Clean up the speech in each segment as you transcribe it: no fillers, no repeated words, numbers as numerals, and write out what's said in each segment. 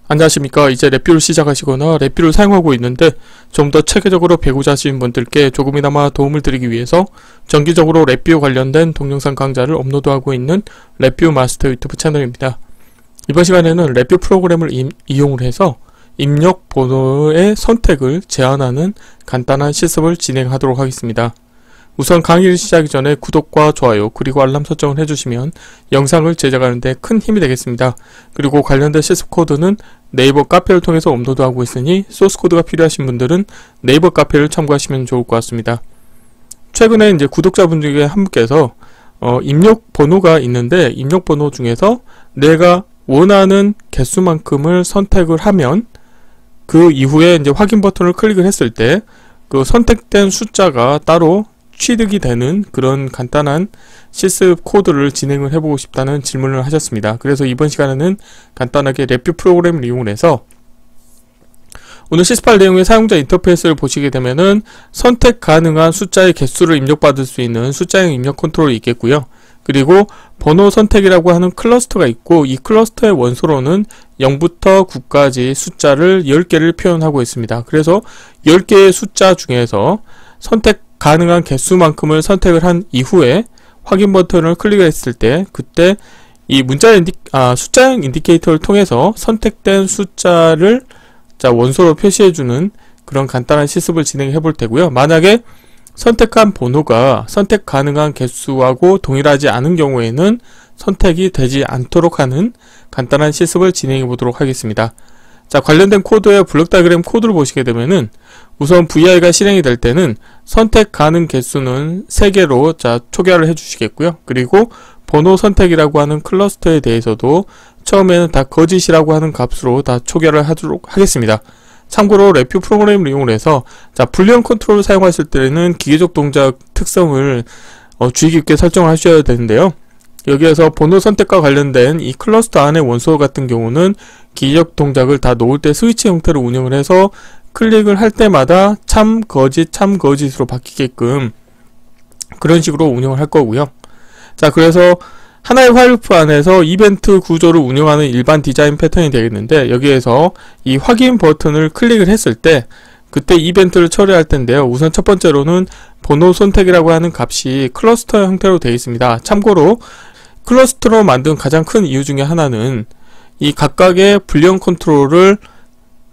안녕하십니까. 이제 랩뷰를 시작하시거나 랩뷰를 사용하고 있는데 좀 더 체계적으로 배우자 하시는 분들께 조금이나마 도움을 드리기 위해서 정기적으로 랩뷰 관련된 동영상 강좌를 업로드하고 있는 랩뷰 마스터 유튜브 채널입니다. 이번 시간에는 랩뷰 프로그램을 이용을 해서 입력 번호의 선택을 제한하는 간단한 실습을 진행하도록 하겠습니다. 우선 강의를 시작하기 전에 구독과 좋아요 그리고 알람 설정을 해주시면 영상을 제작하는 데 큰 힘이 되겠습니다. 그리고 관련된 실습 코드는 네이버 카페를 통해서 업로드하고 있으니 소스 코드가 필요하신 분들은 네이버 카페를 참고하시면 좋을 것 같습니다. 최근에 이제 구독자분 중에 한 분께서 입력 번호가 있는데 입력 번호 중에서 내가 원하는 개수만큼을 선택을 하면 그 이후에 이제 확인 버튼을 클릭을 했을 때 그 선택된 숫자가 따로 취득이 되는 그런 간단한 실습 코드를 진행을 해보고 싶다는 질문을 하셨습니다. 그래서 이번 시간에는 간단하게 랩뷰 프로그램을 이용해서 오늘 실습할 내용의 사용자 인터페이스를 보시게 되면은 선택 가능한 숫자의 개수를 입력받을 수 있는 숫자형 입력 컨트롤이 있겠고요. 그리고 번호 선택이라고 하는 클러스터가 있고 이 클러스터의 원소로는 0부터 9까지 숫자를 10개를 표현하고 있습니다. 그래서 10개의 숫자 중에서 선택 가능한 개수만큼을 선택을 한 이후에 확인 버튼을 클릭했을 때 그때 이 숫자형 인디케이터를 통해서 선택된 숫자를 원소로 표시해주는 그런 간단한 실습을 진행해 볼 테고요. 만약에 선택한 번호가 선택 가능한 개수하고 동일하지 않은 경우에는 선택이 되지 않도록 하는 간단한 실습을 진행해 보도록 하겠습니다. 자, 관련된 코드의 블록 다이어그램 코드를 보시게 되면은 우선 VI가 실행이 될 때는 선택 가능 개수는 3개로 초기화를 해주시겠고요. 그리고 번호 선택이라고 하는 클러스터에 대해서도 처음에는 다 거짓이라고 하는 값으로 다 초기화를 하도록 하겠습니다. 참고로 랩뷰 프로그램을 이용해서 불리언 컨트롤을 사용하실 때는 기계적 동작 특성을 주의 깊게 설정을 하셔야 되는데요. 여기에서 번호 선택과 관련된 이 클러스터 안의 원소 같은 경우는 기계적 동작을 다 놓을 때 스위치 형태로 운영을 해서 클릭을 할 때마다 참 거짓으로 바뀌게끔 그런 식으로 운영을 할 거고요. 자, 그래서 하나의 화일 루프 안에서 이벤트 구조를 운영하는 일반 디자인 패턴이 되겠는데 여기에서 이 확인 버튼을 클릭을 했을 때 그때 이벤트를 처리할 텐데요. 우선 첫 번째로는 번호 선택이라고 하는 값이 클러스터 형태로 되어 있습니다. 참고로 클러스터로 만든 가장 큰 이유 중에 하나는 이 각각의 불리언 컨트롤을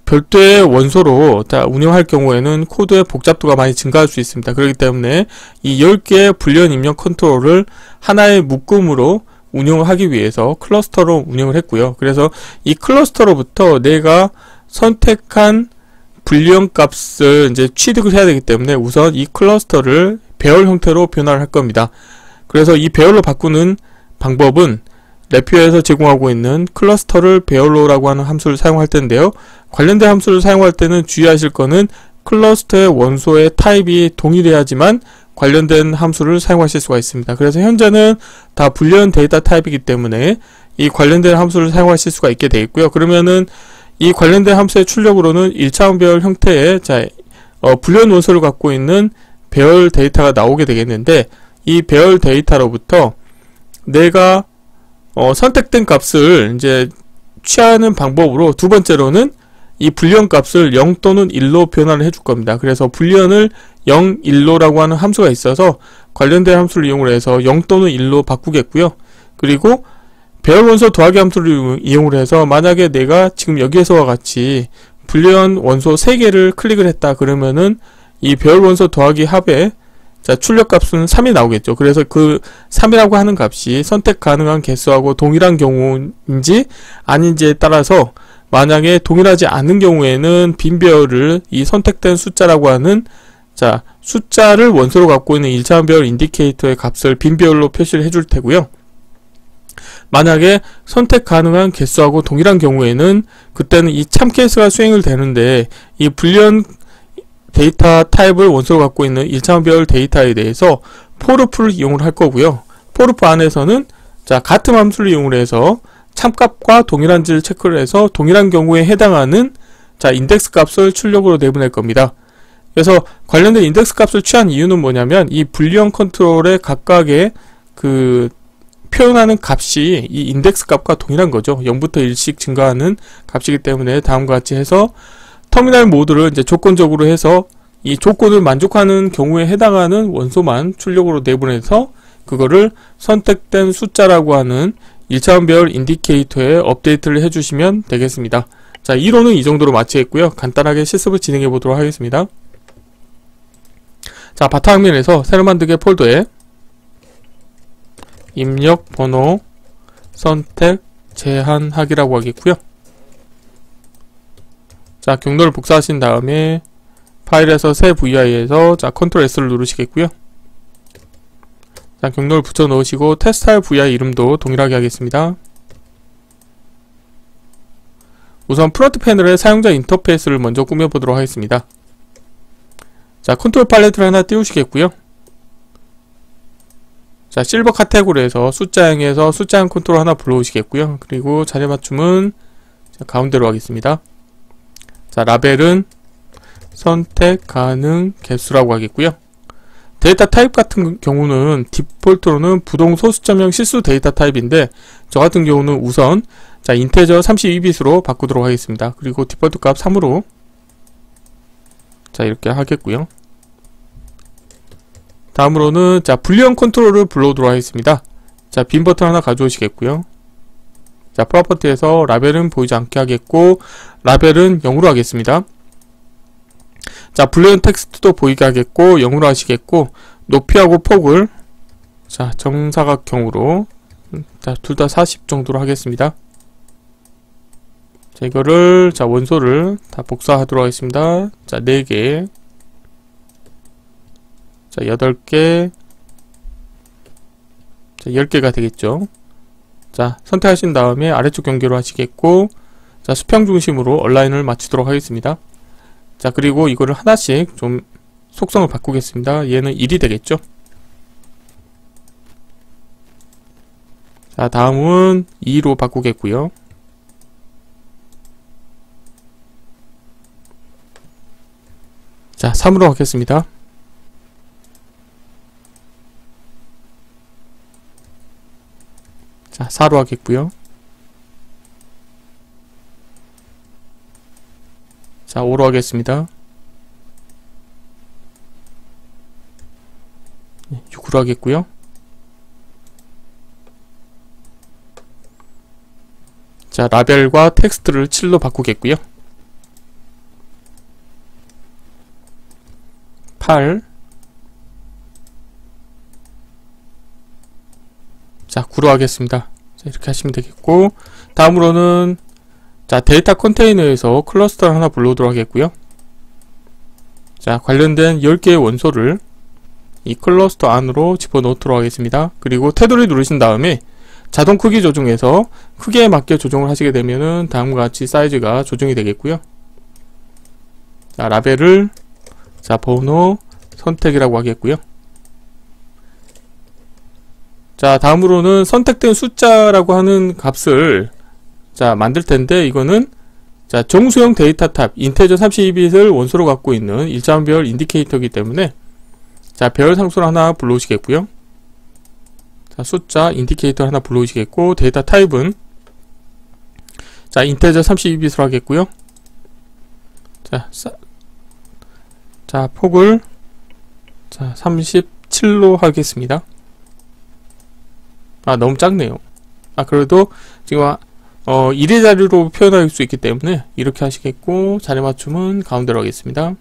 별도의 원소로 운영할 경우에는 코드의 복잡도가 많이 증가할 수 있습니다. 그렇기 때문에 이 10개의 불리언 입력 컨트롤을 하나의 묶음으로 운영을 하기 위해서 클러스터로 운영을 했고요. 그래서 이 클러스터로부터 내가 선택한 불리언 값을 이제 취득을 해야 되기 때문에 우선 이 클러스터를 배열 형태로 변화를 할 겁니다. 그래서 이 배열로 바꾸는 방법은 랩뷰에서 제공하고 있는 클러스터를 배열로라고 하는 함수를 사용할 텐데요. 관련된 함수를 사용할 때는 주의하실 거는 클러스터의 원소의 타입이 동일해야지만 관련된 함수를 사용하실 수가 있습니다. 그래서 현재는 다 불리언 데이터 타입이기 때문에 이 관련된 함수를 사용하실 수가 있게 되어 있고요. 그러면은 이 관련된 함수의 출력으로는 1차원 배열 형태의 불리언 원소를 갖고 있는 배열 데이터가 나오게 되겠는데 이 배열 데이터로부터 내가 선택된 값을 이제 취하는 방법으로 두 번째로는 이 불리언 값을 0 또는 1로 변화를 해줄 겁니다. 그래서 불리언을 0, 1로라고 하는 함수가 있어서 관련된 함수를 이용을 해서 0 또는 1로 바꾸겠고요. 그리고 배열 원소 더하기 함수를 이용을 해서 만약에 내가 지금 여기에서와 같이 불리언 원소 3개를 클릭을 했다 그러면은 이 배열 원소 더하기 합에 출력 값은 3이 나오겠죠. 그래서 그 3이라고 하는 값이 선택 가능한 개수하고 동일한 경우인지 아닌지에 따라서 만약에 동일하지 않은 경우에는 빈 배열을 이 선택된 숫자라고 하는 숫자를 원소로 갖고 있는 1차원 배열 인디케이터의 값을 빈 배열로 표시를 해줄 테고요. 만약에 선택 가능한 개수하고 동일한 경우에는 그때는 이 참 케이스가 수행을 되는데 이 불리언 데이터 타입을 원소로 갖고 있는 1차원 배열 데이터에 대해서 포르프를 이용을 할 거고요. 포르프 안에서는 같은 함수를 이용을 해서 참값과 동일한지를 체크를 해서 동일한 경우에 해당하는 인덱스 값을 출력으로 내보낼 겁니다. 그래서 관련된 인덱스 값을 취한 이유는 뭐냐면 이 불리언 컨트롤의 각각의 그 표현하는 값이 이 인덱스 값과 동일한 거죠. 0부터 1씩 증가하는 값이기 때문에 다음과 같이 해서 터미널 모드를 이제 조건적으로 해서 이 조건을 만족하는 경우에 해당하는 원소만 출력으로 내보내서 그거를 선택된 숫자라고 하는 1차원별 인디케이터에 업데이트를 해주시면 되겠습니다. 자, 이론은 이 정도로 마치겠고요. 간단하게 실습을 진행해 보도록 하겠습니다. 자, 바탕화면에서 새로 만들게 폴더에 입력 번호 선택 제한하기라고 하겠고요. 자, 경로를 복사하신 다음에 파일에서 새 VI에서 자, 컨트롤 S를 누르시겠고요. 자, 경로를 붙여 넣으시고 테스트할 VI 이름도 동일하게 하겠습니다. 우선 프론트 패널에 사용자 인터페이스를 먼저 꾸며보도록 하겠습니다. 자, 컨트롤 팔레트를 하나 띄우시겠고요. 자, 실버 카테고리에서 숫자형에서 숫자형 컨트롤 하나 불러오시겠고요. 그리고 자리 맞춤은 자, 가운데로 하겠습니다. 자, 라벨은 선택 가능 개수라고 하겠고요. 데이터 타입 같은 경우는 디폴트로는 부동 소수점형 실수 데이터 타입인데 저 같은 경우는 우선 자, 인테저 32빗으로 바꾸도록 하겠습니다. 그리고 디폴트 값 3으로 자, 이렇게 하겠고요. 다음으로는 자, 불리언 컨트롤을 불러오도록 하겠습니다. 자, 빈 버튼 하나 가져오시겠고요. 자, 프로퍼티에서 라벨은 보이지 않게 하겠고 라벨은 0으로 하겠습니다. 자, 불리언 텍스트도 보이게 하겠고 0으로 하시겠고 높이하고 폭을 자, 정사각형으로 자, 둘 다 40 정도로 하겠습니다. 자, 이거를 자, 원소를 다 복사하도록 하겠습니다. 자, 4개 자, 8개 자, 10개가 되겠죠. 자, 선택하신 다음에 아래쪽 경계로 하시겠고 자, 수평 중심으로 얼라인을 맞추도록 하겠습니다. 자, 그리고 이거를 하나씩 좀 속성을 바꾸겠습니다. 얘는 1이 되겠죠. 자, 다음은 2로 바꾸겠고요. 자, 3으로 하겠습니다. 자, 4로 하겠고요. 자, 5로 하겠습니다. 6으로 하겠고요. 자, 라벨과 텍스트를 7로 바꾸겠고요. 8 자, 9로 하겠습니다. 자, 이렇게 하시면 되겠고 다음으로는 자, 데이터 컨테이너에서 클러스터를 하나 불러오도록 하겠고요. 자, 관련된 10개의 원소를 이 클러스터 안으로 집어넣도록 하겠습니다. 그리고 테두리 누르신 다음에 자동 크기 조정에서 크기에 맞게 조정을 하시게 되면은 다음과 같이 사이즈가 조정이 되겠고요. 자, 라벨을 자, 번호 선택이라고 하겠고요. 자, 다음으로는 선택된 숫자라고 하는 값을 자, 만들 텐데 이거는 자, 정수형 데이터 탑 인테저 32빗을 원소로 갖고 있는 1차원별 인디케이터이기 때문에 자, 별 상수를 하나 불러오시겠고요. 자, 숫자 인디케이터 하나 불러오시겠고 데이터 타입은 자, 인테저 32빗으로 하겠고요. 자, 폭을 자, 37로 하겠습니다. 아, 너무 작네요. 아, 그래도 지금 1의 자리로 표현할 수 있기 때문에 이렇게 하시겠고 자리 맞춤은 가운데로 하겠습니다.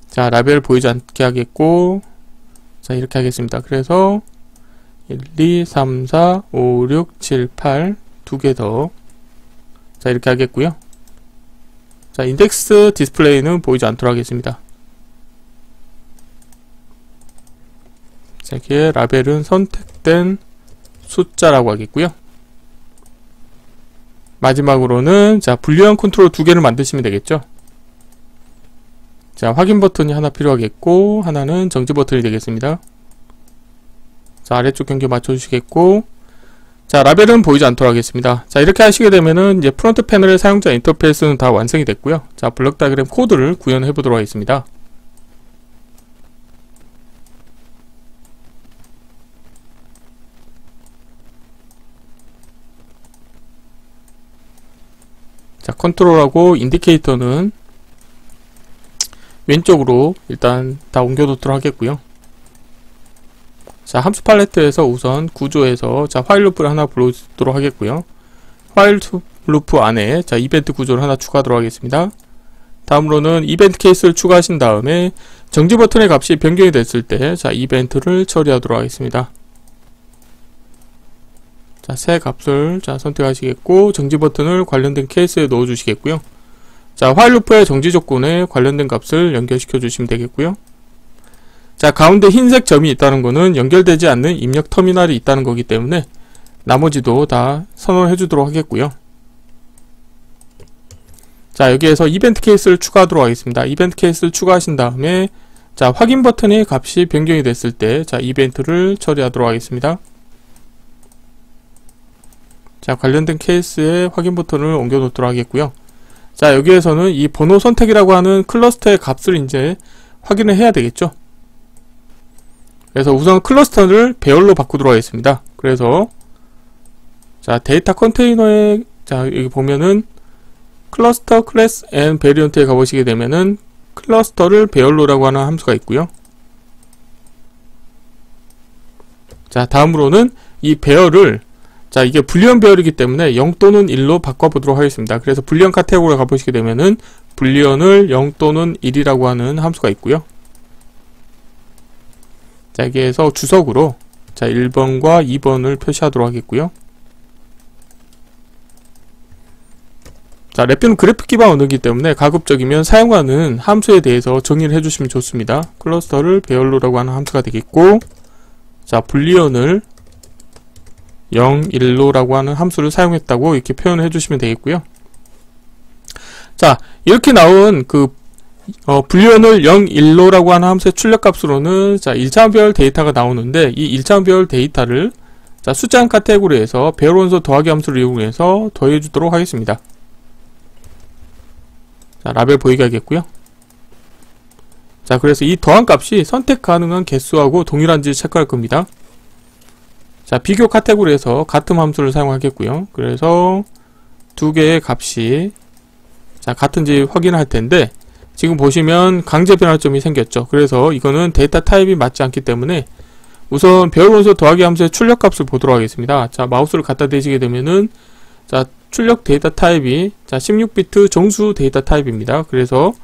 자, 라벨 보이지 않게 하겠고 자, 이렇게 하겠습니다. 그래서 1, 2, 3, 4, 5, 6, 7, 8 두 개 더 자, 이렇게 하겠고요. 자, 인덱스 디스플레이는 보이지 않도록 하겠습니다. 자, 이렇게 라벨은 선택된 숫자라고 하겠고요. 마지막으로는 자, 불리한 컨트롤 두 개를 만드시면 되겠죠. 자, 확인 버튼이 하나 필요하겠고 하나는 정지 버튼이 되겠습니다. 자, 아래쪽 경계 맞춰주시겠고 자, 라벨은 보이지 않도록 하겠습니다. 자, 이렇게 하시게 되면은 이제 프론트 패널의 사용자 인터페이스는 다 완성이 됐고요. 자, 블록 다이그램 코드를 구현해 보도록 하겠습니다. 자, 컨트롤하고 인디케이터는 왼쪽으로 일단 다 옮겨놓도록 하겠고요. 자, 함수 팔레트에서 우선 구조에서 자, 화일 루프를 하나 불러주도록 하겠고요. 화일 루프 안에 자, 이벤트 구조를 하나 추가하도록 하겠습니다. 다음으로는 이벤트 케이스를 추가하신 다음에 정지 버튼의 값이 변경이 됐을 때 자, 이벤트를 처리하도록 하겠습니다. 자, 새 값을 자, 선택하시겠고 정지 버튼을 관련된 케이스에 넣어 주시겠고요. 자, 화일 루프의 정지 조건에 관련된 값을 연결시켜 주시면 되겠고요. 자, 가운데 흰색 점이 있다는 거는 연결되지 않는 입력 터미널이 있다는 거기 때문에 나머지도 다 선언해 주도록 하겠고요. 자, 여기에서 이벤트 케이스를 추가하도록 하겠습니다. 이벤트 케이스를 추가하신 다음에 자, 확인 버튼의 값이 변경이 됐을 때 자, 이벤트를 처리하도록 하겠습니다. 자, 관련된 케이스에 확인 버튼을 옮겨 놓도록 하겠고요. 자, 여기에서는 이 번호 선택이라고 하는 클러스터의 값을 이제 확인을 해야 되겠죠. 그래서 우선 클러스터를 배열로 바꾸도록 하겠습니다. 그래서 자, 데이터 컨테이너에 자, 여기 보면은 클러스터 클래스 앤 베리언트에 가보시게 되면은 클러스터를 배열로라고 하는 함수가 있고요. 자, 다음으로는 이 배열을 자, 이게 불리언 배열이기 때문에 0 또는 1로 바꿔보도록 하겠습니다. 그래서 불리언 카테고리에 가보시게 되면은 불리언을 0 또는 1이라고 하는 함수가 있고요. 자, 여기에서 주석으로 자, 1번과 2번을 표시하도록 하겠고요. 자, 랩뷰는 그래픽 기반 언어이기 때문에 가급적이면 사용하는 함수에 대해서 정의를 해주시면 좋습니다. 클러스터를 배열로라고 하는 함수가 되겠고, 자, 불리언을 0, 1로라고 하는 함수를 사용했다고 이렇게 표현을 해주시면 되겠고요. 자, 이렇게 나온 그 불리언을 0, 1로라고 하는 함수의 출력값으로는 자, 1차원별 데이터가 나오는데 이 1차원별 데이터를 자, 숫자한 카테고리에서 배열 원소 더하기 함수를 이용해서 더해주도록 하겠습니다. 자, 라벨 보이게 하겠고요. 자, 그래서 이 더한 값이 선택 가능한 개수하고 동일한지 체크할 겁니다. 자, 비교 카테고리에서 같은 함수를 사용하겠고요. 그래서 두 개의 값이 자, 같은지 확인할 텐데 지금 보시면 강제 변환점이 생겼죠. 그래서 이거는 데이터 타입이 맞지 않기 때문에 우선 배열 원소 더하기 함수의 출력값을 보도록 하겠습니다. 자, 마우스를 갖다 대시게 되면은 자, 출력 데이터 타입이 자, 16비트 정수 데이터 타입입니다. 그래서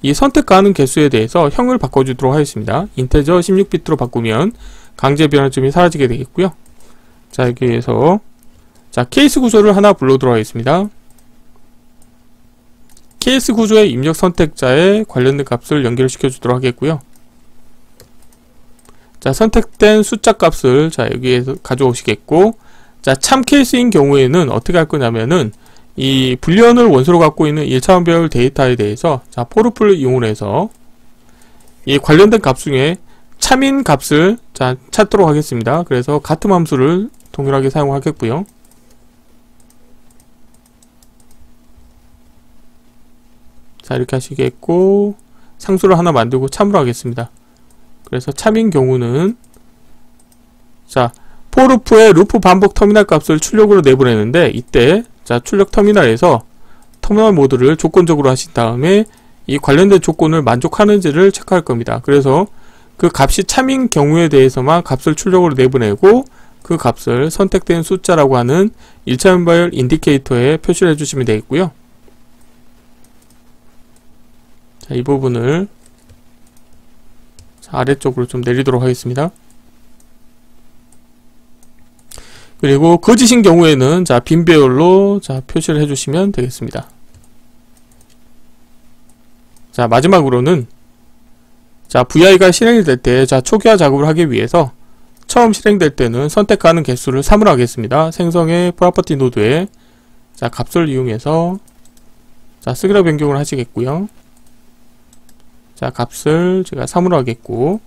이 선택 가능 개수에 대해서 형을 바꿔주도록 하겠습니다. 인테저 16비트로 바꾸면 강제 변환점이 사라지게 되겠고요. 자, 여기에서 자, 케이스 구조를 하나 불러오도록 하겠습니다. 케이스 구조의 입력 선택자에 관련된 값을 연결시켜 주도록 하겠고요. 자, 선택된 숫자 값을 자, 여기에서 가져오시겠고, 자, 참 케이스인 경우에는 어떻게 할 거냐면은 이 불리언을 원소로 갖고 있는 1차원별 데이터에 대해서 자, 포르프를 이용해서 이 관련된 값 중에 참인 값을 자, 찾도록 하겠습니다. 그래서 같은 함수를 동일하게 사용하겠고요. 자, 이렇게 하시겠고, 상수를 하나 만들고 참으로 하겠습니다. 그래서 참인 경우는 자, 포르프의 루프 반복 터미널 값을 출력으로 내보내는데 이때 자, 출력 터미널에서 터미널 모드를 조건적으로 하신 다음에 이 관련된 조건을 만족하는지를 체크할 겁니다. 그래서 그 값이 참인 경우에 대해서만 값을 출력으로 내보내고 그 값을 선택된 숫자라고 하는 1차원별 인디케이터에 표시를 해주시면 되겠고요. 자, 이 부분을 자, 아래쪽으로 좀 내리도록 하겠습니다. 그리고 거짓인 경우에는 자, 빈 배열로 자, 표시를 해주시면 되겠습니다. 자, 마지막으로는 자, VI가 실행이 될 때 자, 초기화 작업을 하기 위해서 처음 실행될 때는 선택 가능 개수를 3으로 하겠습니다. 생성의 프로퍼티 노드에 자, 값을 이용해서 자, 쓰기로 변경을 하시겠고요. 자, 값을 제가 3으로 하겠고,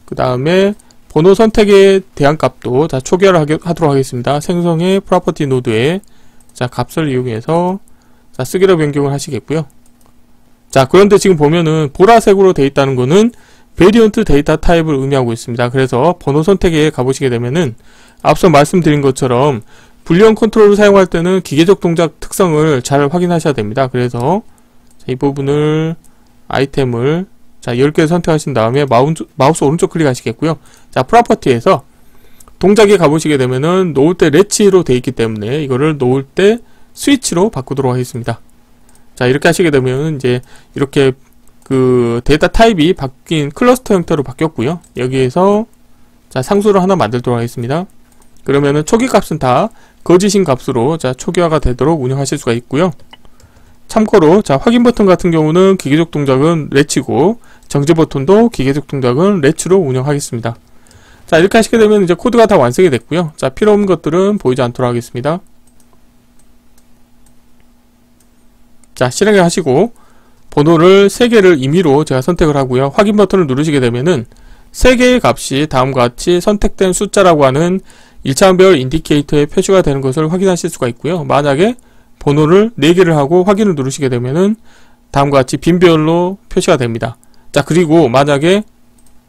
그 다음에 번호 선택에 대한 값도 자, 초기화를 하도록 하겠습니다. 생성의 프로퍼티 노드에 자, 값을 이용해서 자, 쓰기로 변경을 하시겠고요. 자, 그런데 지금 보면은 보라색으로 되어 있다는 거는 베리언트 데이터 타입을 의미하고 있습니다. 그래서 번호 선택에 가보시게 되면은 앞서 말씀드린 것처럼 불리언 컨트롤을 사용할 때는 기계적 동작 특성을 잘 확인하셔야 됩니다. 그래서 이 부분을 아이템을 10개 선택하신 다음에 마우스 오른쪽 클릭하시겠고요. 자, 프로퍼티에서 동작에 가보시게 되면은 놓을 때 레치로 되어 있기 때문에 이거를 놓을 때 스위치로 바꾸도록 하겠습니다. 자, 이렇게 하시게 되면 이제 이렇게 그 데이터 타입이 바뀐 클러스터 형태로 바뀌었고요. 여기에서 자, 상수를 하나 만들도록 하겠습니다. 그러면은 초기 값은 다 거짓인 값으로 자, 초기화가 되도록 운영하실 수가 있고요. 참고로 자, 확인 버튼 같은 경우는 기계적 동작은 레치고 정지 버튼도 기계적 동작은 레치로 운영하겠습니다. 자, 이렇게 하시게 되면 이제 코드가 다 완성이 됐고요. 자, 필요 없는 것들은 보이지 않도록 하겠습니다. 자, 실행을 하시고 번호를 3개를 임의로 제가 선택을 하고요. 확인 버튼을 누르시게 되면은 3개의 값이 다음과 같이 선택된 숫자라고 하는 1차원별 인디케이터에 표시가 되는 것을 확인하실 수가 있고요. 만약에 번호를 4개를 하고 확인을 누르시게 되면은 다음과 같이 빈별로 표시가 됩니다. 자, 그리고 만약에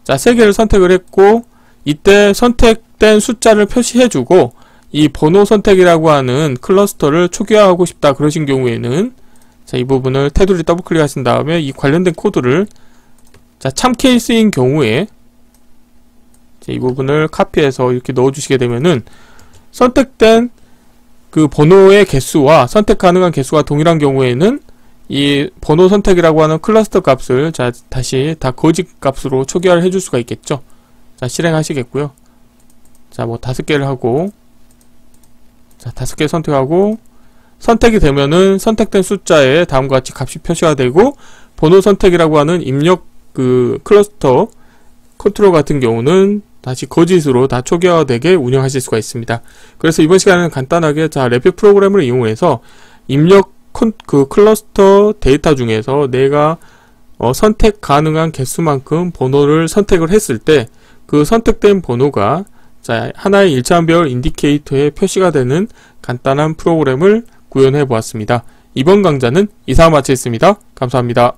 자, 3개를 선택을 했고 이때 선택된 숫자를 표시해주고 이 번호 선택이라고 하는 클러스터를 초기화하고 싶다 그러신 경우에는 자, 이 부분을 테두리 더블 클릭하신 다음에 이 관련된 코드를 자, 참 케이스인 경우에 자, 이 부분을 카피해서 이렇게 넣어주시게 되면은 선택된 그 번호의 개수와 선택 가능한 개수가 동일한 경우에는 이 번호 선택이라고 하는 클러스터 값을 자, 다시 다 거짓 값으로 초기화를 해줄 수가 있겠죠. 자, 실행하시겠고요. 자, 뭐 5개를 하고 자, 5개 선택하고 선택이 되면은 선택된 숫자에 다음과 같이 값이 표시가 되고 번호 선택이라고 하는 입력 그 클러스터 컨트롤 같은 경우는 다시 거짓으로 다 초기화되게 운영하실 수가 있습니다. 그래서 이번 시간에는 간단하게 자, 랩뷰 프로그램을 이용해서 입력 그 클러스터 데이터 중에서 내가 선택 가능한 개수만큼 번호를 선택을 했을 때 그 선택된 번호가 자, 하나의 1차원별 인디케이터에 표시가 되는 간단한 프로그램을 구현해 보았습니다. 이번 강좌는 이상 마치겠습니다. 감사합니다.